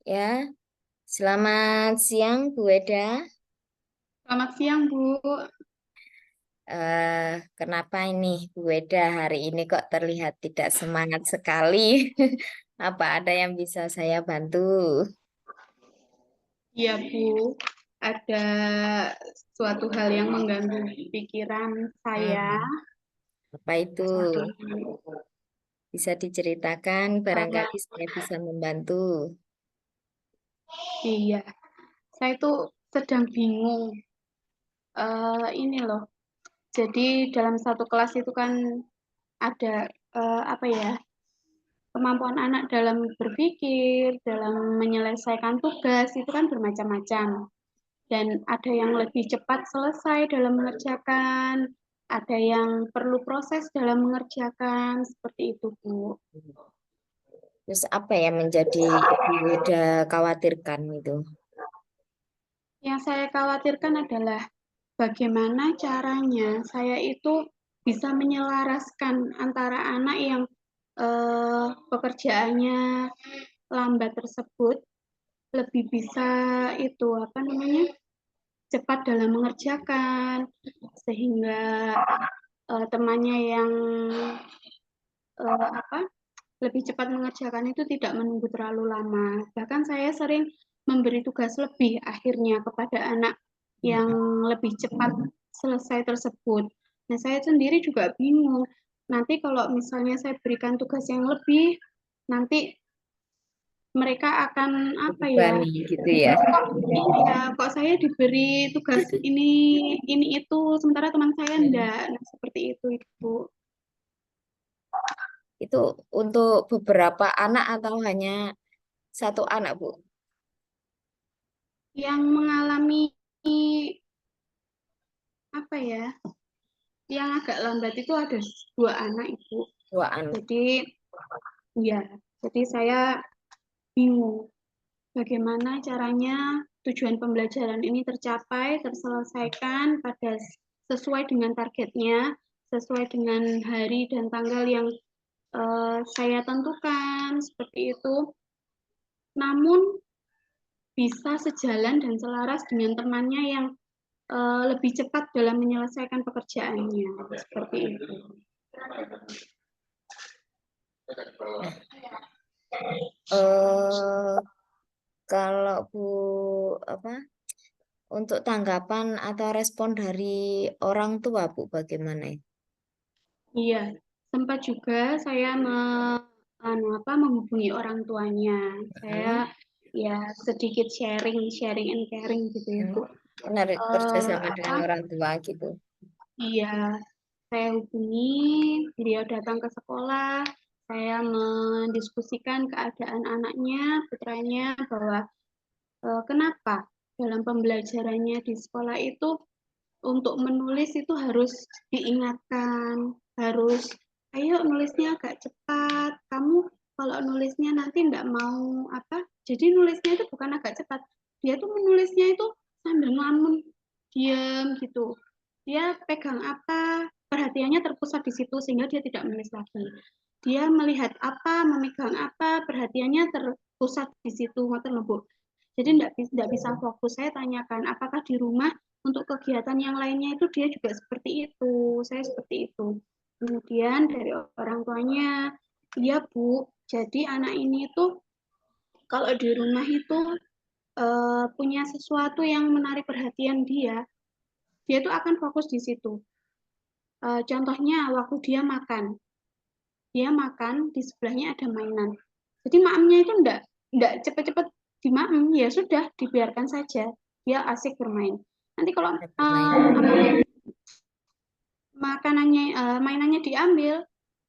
Ya, selamat siang Bu Weda. Selamat siang, Bu. Kenapa ini Bu Weda hari ini kok terlihat tidak semangat sekali? Apa ada yang bisa saya bantu? Iya, Bu. Ada suatu hal yang mengganggu pikiran saya. Hmm, apa itu? Jadi, Bisa diceritakan, eh, barangkali saya bisa membantu. iya, saya tuh sedang bingung. Ini loh. Jadi dalam satu kelas itu kan ada apa ya? Kemampuan anak dalam berpikir, dalam menyelesaikan tugas itu kan bermacam-macam. Dan ada yang lebih cepat selesai dalam mengerjakan, ada yang perlu proses dalam mengerjakan, seperti itu, Bu. Terus apa yang menjadi Bu Weda khawatirkan itu? Yang saya khawatirkan adalah bagaimana caranya saya itu bisa menyelaraskan antara anak yang pekerjaannya lambat tersebut lebih bisa itu apa namanya cepat dalam mengerjakan sehingga temannya yang apa lebih cepat mengerjakan itu tidak menunggu terlalu lama. Bahkan saya sering memberi tugas lebih akhirnya kepada anak yang Hmm. lebih cepat selesai tersebut. Nah, saya sendiri juga bingung. Nanti kalau misalnya saya berikan tugas yang lebih, nanti mereka akan apa ya? Terbebani gitu ya. Kok iya, kok saya diberi tugas ini itu sementara teman saya enggak. Nah, seperti itu. Itu untuk beberapa anak atau hanya satu anak, Bu? Yang mengalami apa ya? Yang agak lambat itu ada dua anak ibu. Dua anak. Jadi ya, jadi saya bingung bagaimana caranya tujuan pembelajaran ini tercapai, terselesaikan pada sesuai dengan targetnya, sesuai dengan hari dan tanggal yang saya tentukan seperti itu. Namun bisa sejalan dan selaras dengan temannya yang lebih cepat dalam menyelesaikan pekerjaannya seperti itu. Nah, eh kalau Bu apa untuk tanggapan atau respon dari orang tua Bu bagaimana? Iya, sempat juga saya menghubungi orang tuanya. Saya Hmm, ya sedikit sharing, sharing and caring gitu ya, hmm, Bu. menarik kerjasama Apa? dengan orang tua gitu. Iya, saya hubungi, beliau datang ke sekolah, saya mendiskusikan keadaan anaknya, putranya, bahwa kenapa dalam pembelajarannya di sekolah itu untuk menulis itu harus diingatkan, harus ayo nulisnya agak cepat. Kamu kalau nulisnya nanti enggak mau apa? Jadi nulisnya itu bukan agak cepat. Dia tuh menulisnya itu sambil ngelamun, diam gitu. Dia pegang apa, perhatiannya terpusat di situ sehingga dia tidak menulis lagi. Dia melihat apa, memegang apa, perhatiannya terpusat di situ, terlebur. Jadi tidak bisa fokus. Saya tanyakan, apakah di rumah untuk kegiatan yang lainnya itu dia juga seperti itu. Saya seperti itu. Kemudian dari orang tuanya, iya Bu, jadi anak ini tuh kalau di rumah itu punya sesuatu yang menarik perhatian dia, dia tuh akan fokus di situ. Contohnya waktu dia makan di sebelahnya ada mainan. Jadi maemnya itu enggak cepet-cepet dimaem, ya sudah dibiarkan saja. Dia asik bermain. Nanti kalau Ya, bermain. makanannya mainannya diambil,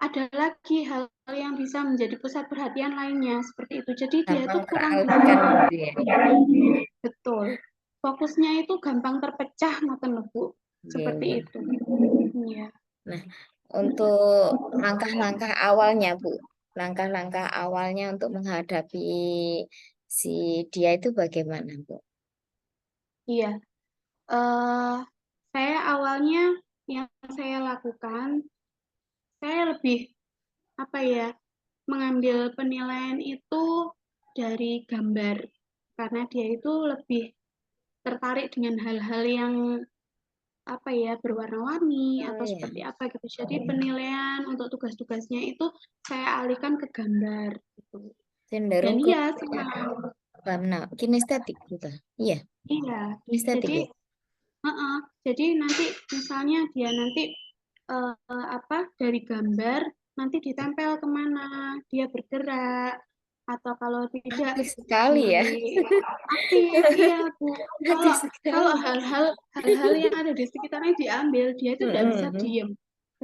ada lagi hal yang bisa menjadi pusat perhatian lainnya seperti itu. Jadi dia itu Gampang kurang teralihkan gitu ya. betul. Fokusnya itu gampang terpecah ngoten lho, Bu. Iya, Seperti iya. itu. Iya. Nah, untuk langkah-langkah awalnya, Bu, langkah-langkah awalnya untuk menghadapi si dia itu bagaimana, Bu? Iya. Eh saya awalnya yang saya lakukan, saya lebih apa ya, mengambil penilaian itu dari gambar, karena dia itu lebih tertarik dengan hal-hal yang apa ya, berwarna-warni Oh atau ya, seperti apa gitu. Jadi penilaian untuk tugas-tugasnya itu saya alihkan ke gambar gitu. Dan cenderung ke iya senang. warna kinestetik gitu. Iya, Iya. kinestetik Jadi ya. jadi nanti misalnya dia nanti apa dari gambar nanti ditempel kemana dia bergerak atau kalau tidak Aktif sekali di ya. aktif. Iya Bu, Aktif kalau kalau sekali. hal-hal yang ada di sekitarnya diambil dia itu tidak bisa Mm-mm. diem.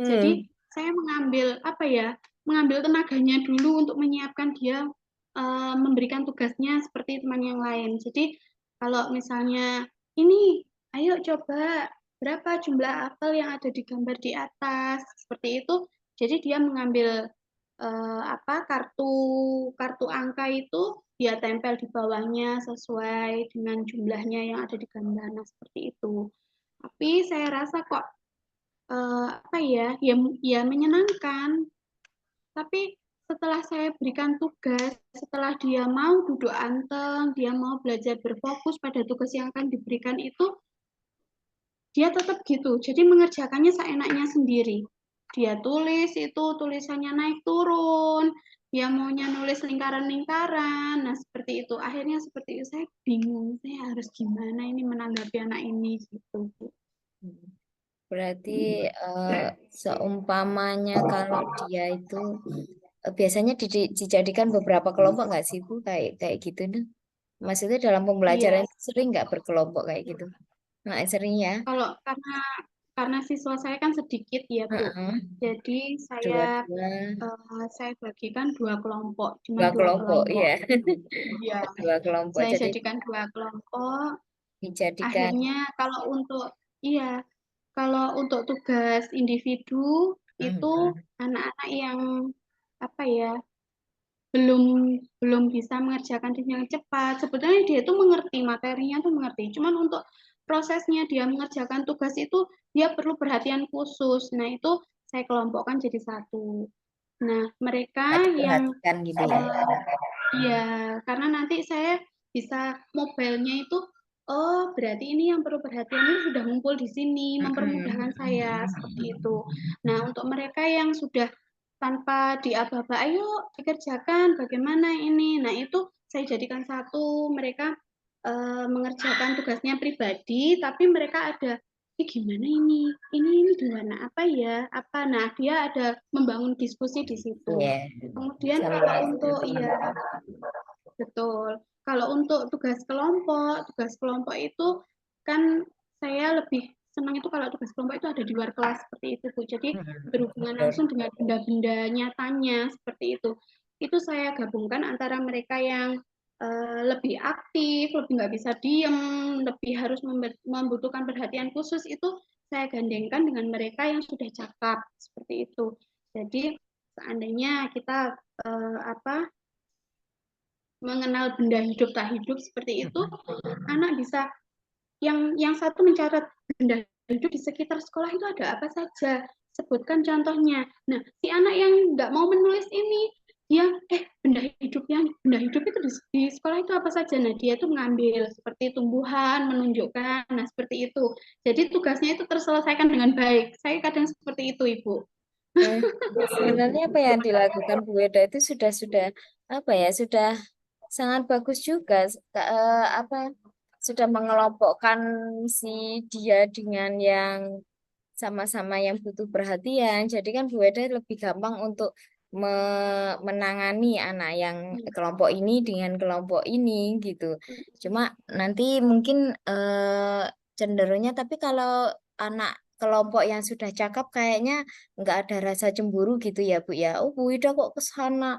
Jadi Hmm. saya mengambil apa ya, mengambil tenaganya dulu untuk menyiapkan dia memberikan tugasnya seperti teman yang lain. Jadi kalau misalnya ini, ayo coba berapa jumlah apel yang ada di gambar di atas, seperti itu. Jadi dia mengambil apa kartu kartu angka itu dia tempel di bawahnya sesuai dengan jumlahnya yang ada di gambar. Nah, seperti itu. Tapi saya rasa kok apa ya, ya menyenangkan. Tapi setelah saya berikan tugas, setelah dia mau duduk anteng, dia mau belajar berfokus pada tugas yang akan diberikan itu, dia tetap gitu. Jadi mengerjakannya seenaknya sendiri. Dia tulis itu tulisannya naik turun, dia maunya nulis lingkaran-lingkaran. Nah, seperti itu. Akhirnya seperti itu saya bingung, saya harus gimana ini menanggapi anak ini gitu. Berarti eh, seumpamanya kalau dia itu biasanya dijadikan beberapa kelompok nggak sih Bu kayak kayak gitu nih? Maksudnya dalam pembelajaran Iya, itu sering nggak berkelompok kayak gitu? Nggak sering ya? kalau karena siswa saya kan sedikit ya, Bu. Heeh. Jadi Dua-dua, saya bagikan dua kelompok, cuma dua dua kelompok, iya. kelompok. Iya, Dua kelompok. saya Jadi jadikan dua kelompok. dijadikan Akhirnya iya, kalau untuk tugas individu itu mm, anak-anak yang apa ya, belum belum bisa mengerjakan dengan cepat. Sebetulnya dia itu mengerti materinya tuh mengerti. Cuman untuk prosesnya dia mengerjakan tugas itu dia perlu perhatian khusus. Nah, itu saya kelompokkan jadi satu. Nah, mereka nggak yang diperhatikan gitu ya. iya, karena nanti saya bisa mobilnya itu, oh berarti ini yang perlu perhatian ini sudah ngumpul di sini, mempermudahkan Mm-mm. saya seperti itu. Nah, untuk mereka yang sudah tanpa diaba-aba, ayo dikerjakan, bagaimana ini? Nah, itu saya jadikan satu, mereka mengerjakan tugasnya pribadi, tapi mereka ada, ini gimana ini? Ini di warna apa ya? Apa? Nah, dia ada membangun diskusi di situ. Iya, Kemudian bisa kalau mendengarkan untuk teman. ya betul. Kalau untuk tugas kelompok itu kan saya lebih senang itu kalau tugas kelompok itu ada di luar kelas seperti itu, Bu. Jadi berhubungan Betul. langsung dengan benda-benda nyatanya seperti itu. Itu saya gabungkan antara mereka yang lebih aktif, lebih nggak bisa diem, lebih harus membutuhkan perhatian khusus itu saya gandengkan dengan mereka yang sudah cakap seperti itu. Jadi seandainya kita apa mengenal benda hidup tak hidup seperti itu, anak bisa yang satu mencatat benda hidup di sekitar sekolah itu ada apa saja. Sebutkan contohnya. Nah, si anak yang nggak mau menulis ini, dia benda hidup itu di sekolah itu apa saja. Nah, dia itu mengambil seperti tumbuhan, menunjukkan, nah seperti itu. Jadi tugasnya itu terselesaikan dengan baik. Saya kadang seperti itu, Ibu. Eh, sebenarnya apa yang dilakukan Bu Weda itu sudah apa ya sudah sangat bagus juga. Apa sudah mengelompokkan si dia dengan yang sama-sama yang butuh perhatian. Jadi kan Bu Weda lebih gampang untuk menangani anak yang kelompok ini dengan kelompok ini gitu. Cuma nanti mungkin cenderungnya tapi kalau anak kelompok yang sudah cakap kayaknya nggak ada rasa cemburu gitu ya Bu ya. Oh Bu Wida kok ke sana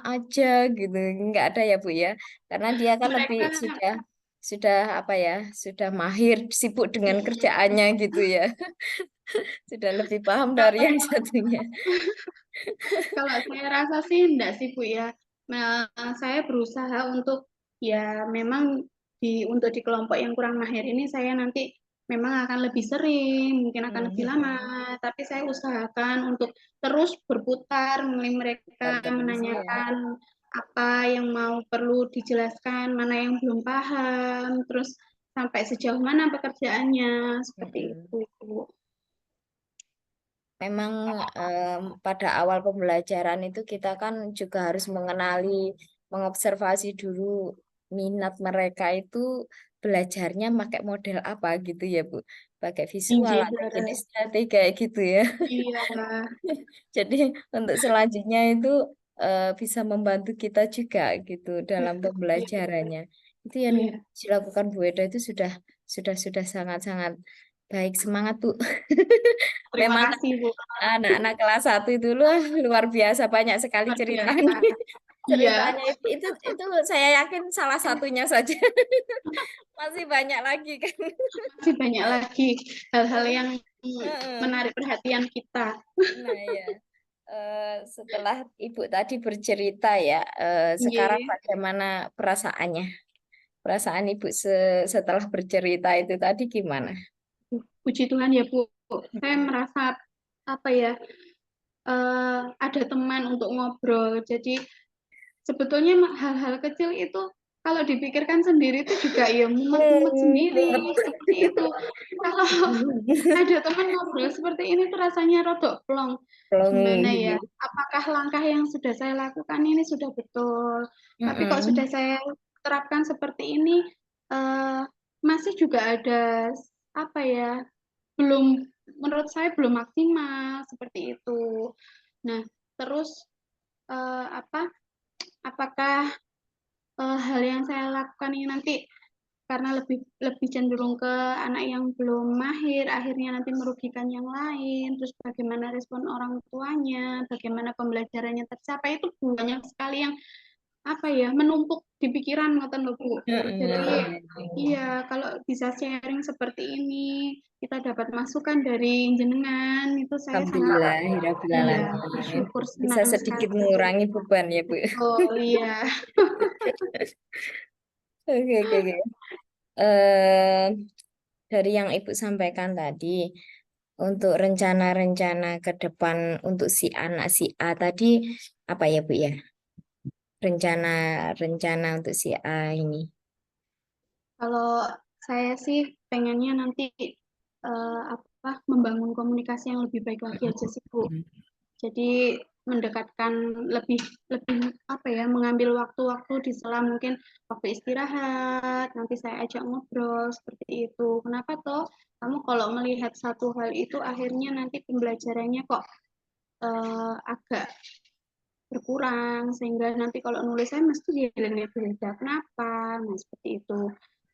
aja gitu. Nggak ada ya Bu ya. Karena dia kan lebih Mereka sudah apa ya, sudah mahir sibuk dengan kerjaannya gitu ya. Sudah lebih paham dari yang kalau satunya. Kalau saya rasa sih enggak sih Bu ya. Nah, saya berusaha untuk ya memang untuk di kelompok yang kurang mahir ini saya nanti memang akan lebih sering, mungkin akan lebih Hmm, lama, tapi saya usahakan untuk terus berputar mulai mereka terus ya. menanyakan apa yang mau perlu dijelaskan, mana yang belum paham, terus sampai sejauh mana pekerjaannya, seperti Mm-mm. itu. Memang pada awal pembelajaran itu kita kan juga harus mengenali, mengobservasi dulu minat mereka itu belajarnya pakai model apa gitu ya Bu. Pakai visual Inggih, atau leres. kinesthetik kayak gitu ya. Iya, Jadi untuk selanjutnya itu bisa membantu kita juga gitu dalam iya, pembelajarannya. Itu yang iya. dilakukan Bu Eda itu sudah sangat-sangat baik. Semangat Bu. Terima Memang kasih, Bu. anak-anak kelas satu itu loh luar biasa banyak sekali Luar ceritanya. biasa. Iya, Ceritanya itu saya yakin salah satunya saja. Masih banyak lagi kan. masih banyak lagi hal-hal yang Heeh. menarik perhatian kita. Nah ya, setelah Ibu tadi bercerita ya, sekarang Iya. bagaimana perasaannya? Perasaan Ibu setelah bercerita itu tadi gimana? Puji Tuhan ya, Bu. Saya merasa apa ya, ada teman untuk ngobrol. Jadi sebetulnya hal-hal kecil itu kalau dipikirkan sendiri itu juga ya mumet-mumet Mumet. sendiri seperti itu. Kalau ada teman ngobrol seperti ini tuh rasanya rodok plong. Plong Gimana ya? gitu. Apakah langkah yang sudah saya lakukan ini sudah betul? Tapi kok sudah Mm-mm. saya terapkan seperti ini, eh, masih juga ada apa ya? Belum, menurut saya belum maksimal seperti itu. Nah, terus apa? Apakah hal yang saya lakukan ini nanti karena lebih lebih cenderung ke anak yang belum mahir, akhirnya nanti merugikan yang lain, terus bagaimana respon orang tuanya, bagaimana pembelajarannya tercapai, itu banyak sekali yang apa ya, menumpuk di pikiran ngoten lho Bu. Jadi Mm-mm. iya, kalau bisa sharing seperti ini, kita dapat masukan dari jenengan, itu saya sangat Alhamdulillah, iya alamin. bersyukur, Bisa senang sedikit sekali. mengurangi beban ya Bu. Betul, iya. Oke, oke, oke. Eh, dari yang Ibu sampaikan tadi, untuk rencana-rencana ke depan untuk si anak si A tadi, apa ya Bu ya? Rencana-rencana untuk si A ini. Kalau saya sih pengennya nanti apa membangun komunikasi yang lebih baik lagi aja sih Bu. Jadi mendekatkan lebih lebih apa ya, mengambil waktu-waktu di sela mungkin waktu istirahat, nanti saya ajak ngobrol seperti itu. Kenapa toh kamu kalau melihat satu hal itu akhirnya nanti pembelajarannya kok agak berkurang sehingga nanti kalau nulis saya mesti beda. Kenapa? Nah, seperti itu.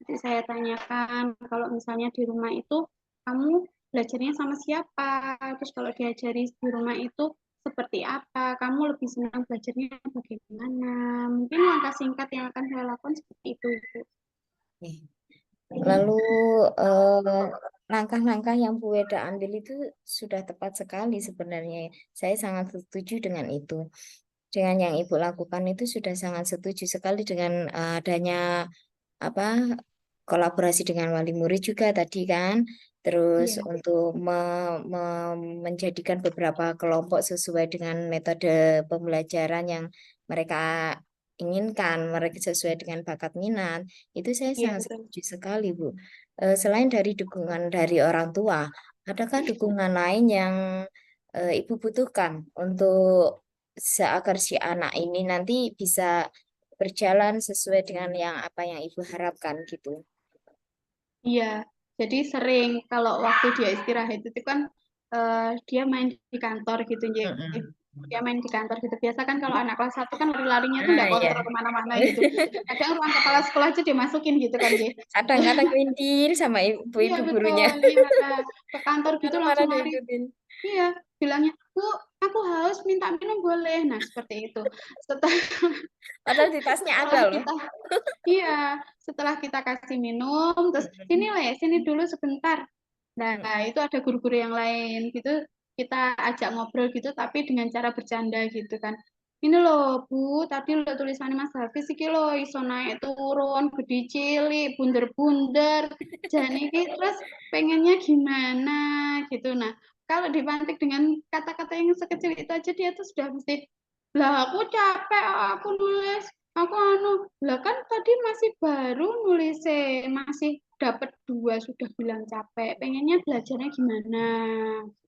Jadi saya tanyakan kalau misalnya di rumah itu kamu belajarnya sama siapa? Terus kalau diajari di rumah itu seperti apa? Kamu lebih senang belajarnya bagaimana? Mungkin langkah singkat yang akan saya lakukan seperti itu, Bu. Oke. Lalu eh, langkah-langkah yang Bu Weda ambil itu sudah tepat sekali sebenarnya. Saya sangat setuju dengan itu. Dengan yang Ibu lakukan itu sudah sangat setuju sekali dengan adanya apa kolaborasi dengan wali murid juga tadi kan. Terus Iya, untuk menjadikan beberapa kelompok sesuai dengan metode pembelajaran yang mereka inginkan, mereka sesuai dengan bakat minat, itu saya iya sangat betul. setuju sekali, Bu. Selain dari dukungan dari orang tua, adakah dukungan lain yang Ibu butuhkan untuk agar si anak ini nanti bisa berjalan sesuai dengan yang apa yang Ibu harapkan gitu. Iya, jadi sering kalau waktu dia istirahat itu kan dia main di kantor gitu, Nje. Mm-mm. Dia main di kantor gitu. Biasa kan kalau anak kelas satu kan lari-larinya tuh Ah nggak ya, kontrol kemana-mana gitu. Kadang ruang kepala sekolah aja dimasukin gitu kan, Nje. kadang-kadang ngintil sama Iya ibu-ibu gurunya. betul, iya. Ke kantor gitu Mana-mana langsung lari. diikutin. Iya, bilangnya, Bu, aku haus minta minum boleh. Nah, seperti itu. Setelah, Padahal di tasnya ada setelah loh. kita Iya, setelah kita kasih minum, terus sini Mm-mm. Le, sini dulu sebentar. Nah, Mm-mm. itu ada guru-guru yang lain gitu, kita ajak ngobrol gitu, tapi dengan cara bercanda gitu kan. Ini loh, Bu, tadi lo tulisannya Mas Hafiz iki lo iso naik turun, gede cilik, bunder-bunder. Jadi iki terus pengennya gimana gitu. Nah, kalau dipantik dengan kata-kata yang sekecil itu aja dia tuh sudah mesti Lah aku capek, aku nulis, aku anu, lah kan tadi masih baru nulis, masih dapat dua sudah bilang capek. Pengennya belajarnya gimana?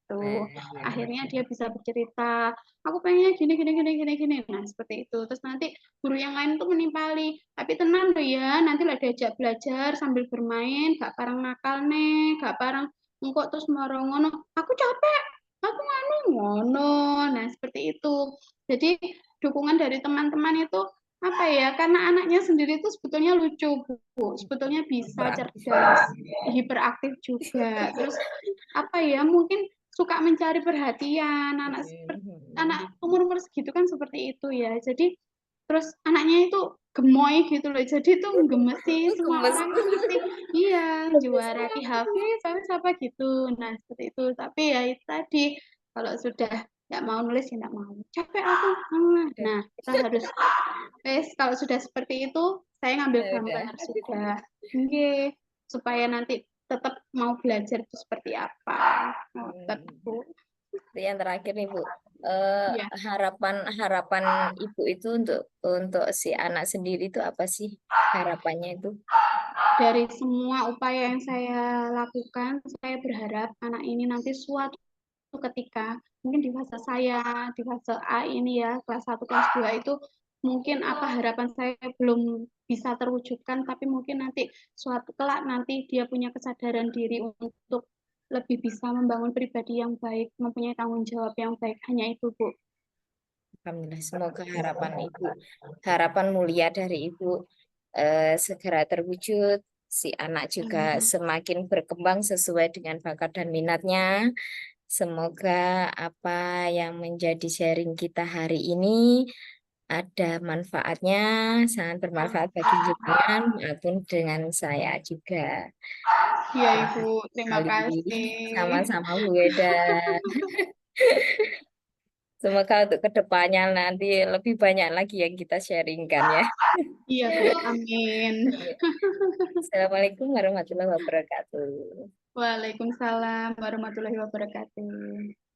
Gitu. Nah, Akhirnya dia bisa bercerita, aku pengennya gini gini gini gini gini. Nah seperti itu. Terus nanti guru yang lain tuh menimpali. Tapi tenang tuh ya, nanti lah diajak belajar sambil bermain, gak parang nakal nih, gak parang engkau terus marah ngono. Aku capek, aku nganu ngono. Nah seperti itu. Jadi dukungan dari teman-teman itu apa ya? Karena anaknya sendiri itu sebetulnya lucu, Bu. Sebetulnya bisa beraktif. cerdas, hiperaktif juga. Terus apa ya? Mungkin suka mencari perhatian. Anak umur-umur segitu kan seperti itu ya. Jadi terus anaknya itu gemoy gitu loh. Jadi itu menggemesi semua Gemes. orang tuh mesti iya juara ki Hafiz apa gitu. Nah, seperti itu. Tapi ya itu tadi kalau sudah nggak mau nulis ya nggak mau capek aku. Udah, Nah kita harus kalau sudah seperti itu saya ngambil ya udah. gambar sudah oke supaya nanti tetap mau belajar itu seperti apa oh, Hmm. Bu. Yang terakhir nih Bu, Eh, Ya harapan harapan Ibu itu untuk si anak sendiri itu apa sih harapannya itu? dari semua upaya yang saya lakukan saya berharap anak ini nanti suatu ketika mungkin di fase saya di fase A ini ya kelas 1 kelas 2 itu mungkin apa harapan saya belum bisa terwujudkan tapi mungkin nanti suatu kelak nanti dia punya kesadaran diri untuk lebih bisa membangun pribadi yang baik mempunyai tanggung jawab yang baik hanya itu Bu. Alhamdulillah, semoga harapan Ibu, harapan mulia dari Ibu segera terwujud. Si anak juga Amin. semakin berkembang sesuai dengan bakat dan minatnya. Semoga apa yang menjadi sharing kita hari ini ada manfaatnya, sangat bermanfaat bagi jenengan maupun dengan saya juga. Iya Terima Ibu, kasih terima sekali. kasih. Sama-sama Bu Weda. Semoga untuk kedepannya nanti lebih banyak lagi yang kita sharingkan ya. Iya Bu, amin. Iya. Assalamualaikum warahmatullahi wabarakatuh. Waalaikumsalam warahmatullahi wabarakatuh.